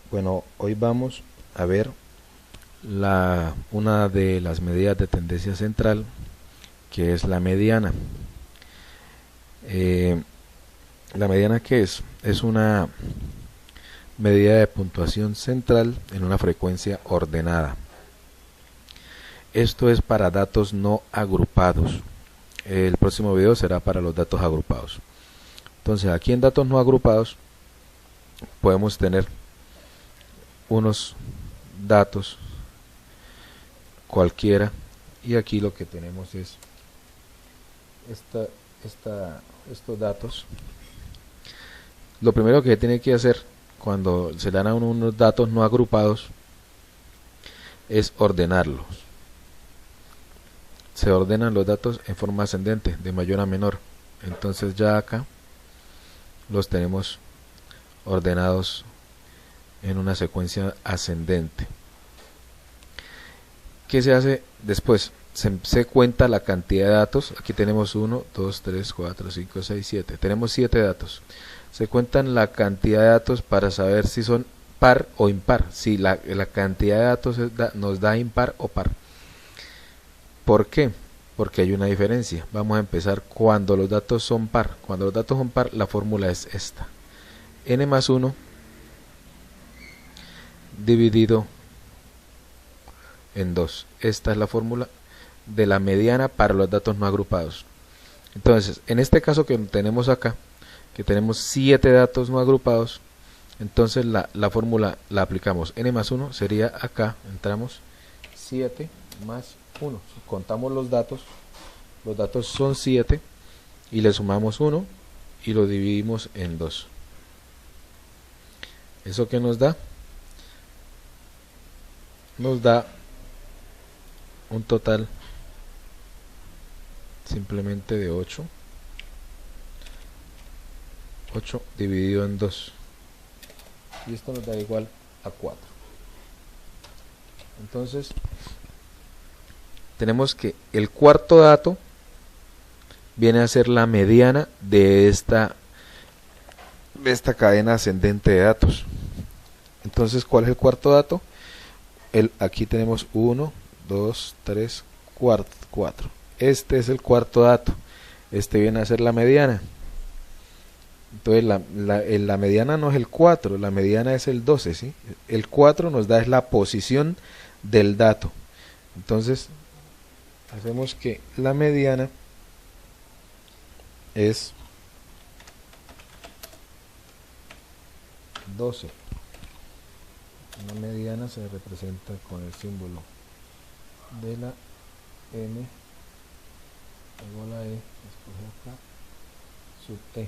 Bueno, hoy vamos a ver una de las medidas de tendencia central, que es la mediana. Eh, ¿La mediana qué es? Es una medida de puntuación central en una frecuencia ordenada. Esto es para datos no agrupados. El próximo video será para los datos agrupados. Entonces, aquí en datos no agrupados podemos tener unos datos cualquiera, y aquí lo que tenemos es estos datos. Lo primero que tiene que hacer cuando se dan a uno unos datos no agrupados es ordenarlos. Se ordenan los datos en forma ascendente, de mayor a menor. Entonces ya acá los tenemos ordenados en una secuencia ascendente. ¿Qué se hace después? Se cuenta la cantidad de datos. Aquí tenemos 1, 2, 3, 4, 5, 6, 7. Tenemos 7 datos. Se cuentan la cantidad de datos para saber si son par o impar. Si la cantidad de datos nos da impar o par. ¿Por qué? Porque hay una diferencia. Vamos a empezar cuando los datos son par. Cuando los datos son par, la fórmula es esta. N más 1 dividido en 2. Esta es la fórmula de la mediana para los datos no agrupados. Entonces, en este caso que tenemos acá, que tenemos 7 datos no agrupados, entonces la fórmula la aplicamos. N más 1 sería acá, entramos 7 más 1. Contamos los datos son 7 y le sumamos 1 y lo dividimos en 2. ¿Eso qué nos da? Nos da un total simplemente de 8 dividido en 2, y esto nos da igual a 4. Entonces tenemos que el cuarto dato viene a ser la mediana de esta cadena ascendente de datos. Entonces, ¿cuál es el cuarto dato? Aquí tenemos 1, 2, 3, 4. Este es el cuarto dato. Este viene a ser la mediana. Entonces la mediana no es el 4, la mediana es el 12, ¿sí? El 4 nos da es la posición del dato. Entonces hacemos que la mediana es 12. La mediana se representa con el símbolo de la n, luego la e, escoge acá, sub e.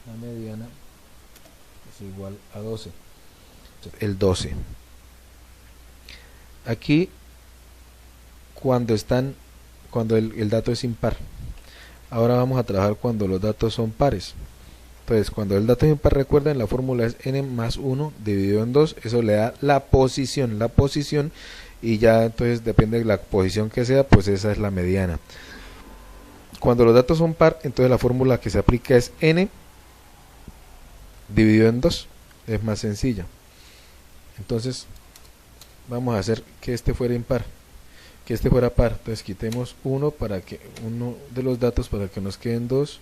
La mediana es igual a 12. El 12. Aquí cuando el dato es impar. Ahora vamos a trabajar cuando los datos son pares. Entonces, cuando el dato es impar, recuerden, la fórmula es n más 1 dividido en 2. Eso le da la posición, y ya entonces depende de la posición que sea, pues esa es la mediana. Cuando los datos son par, entonces la fórmula que se aplica es n dividido en 2. Es más sencilla. Entonces vamos a hacer que este fuera impar, que este fuera par. Entonces quitemos uno de los datos para que nos queden 2.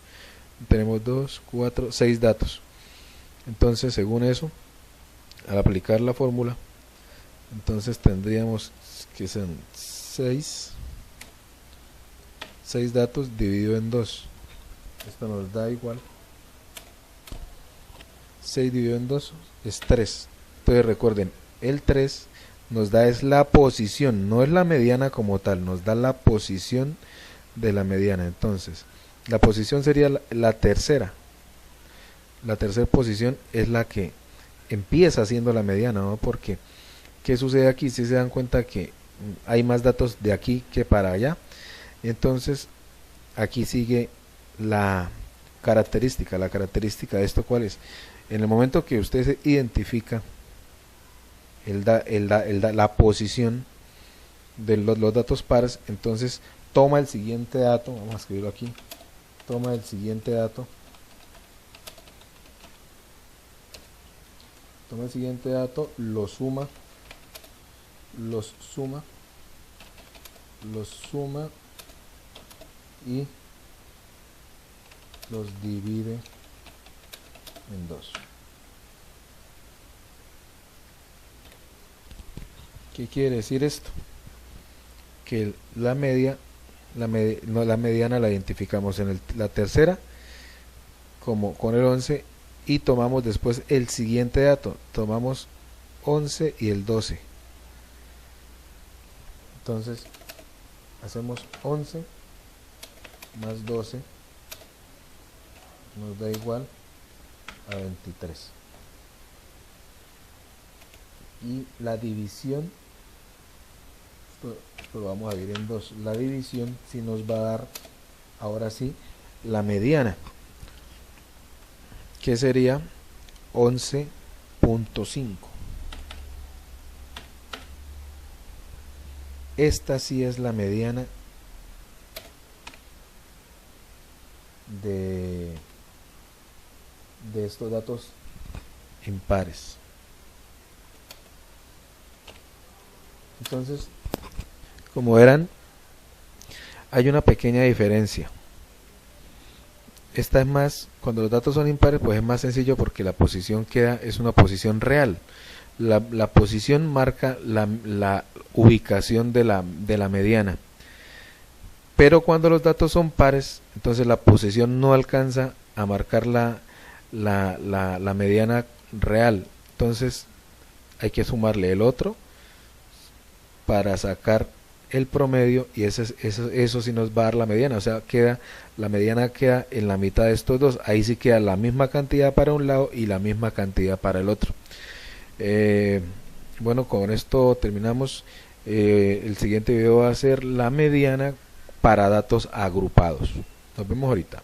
Tenemos 2, 4, 6 datos. Entonces, según eso, al aplicar la fórmula, entonces tendríamos que ser 6 datos dividido en 2. Esto nos da igual 6 dividido en 2 es 3. Entonces recuerden, el 3 nos da es la posición, no es la mediana como tal, nos da la posición de la mediana. Entonces la posición sería la tercera. La tercera posición es la que empieza siendo la mediana, ¿no? Porque ¿qué sucede aquí? Si se dan cuenta que hay más datos de aquí que para allá, entonces aquí sigue la característica. La característica de esto, ¿cuál es? En el momento que usted se identifica la posición de los datos pares, entonces toma el siguiente dato, vamos a escribirlo aquí, toma el siguiente dato toma el siguiente dato, los suma y los divide en 2. ¿Qué quiere decir esto? Que la mediana la identificamos en la tercera como con el 11 y tomamos después el siguiente dato, tomamos 11 y el 12. Entonces hacemos 11 más 12 nos da igual a 23. Y la división, esto lo vamos a dividir en 2. La división sí nos va a dar, ahora sí, la mediana, que sería 11.5. Esta sí es la mediana de estos datos impares. Entonces, como verán, hay una pequeña diferencia. Esta es más, cuando los datos son impares, pues es más sencillo porque la posición es una posición real. La posición marca la ubicación de la mediana. Pero cuando los datos son pares, entonces la posición no alcanza a marcar la mediana real. Entonces hay que sumarle el otro para sacar el promedio y eso sí nos va a dar la mediana. O sea, la mediana queda en la mitad de estos dos. Ahí sí queda la misma cantidad para un lado y la misma cantidad para el otro. Bueno, con esto terminamos. El siguiente video va a ser la mediana para datos agrupados. Nos vemos ahorita.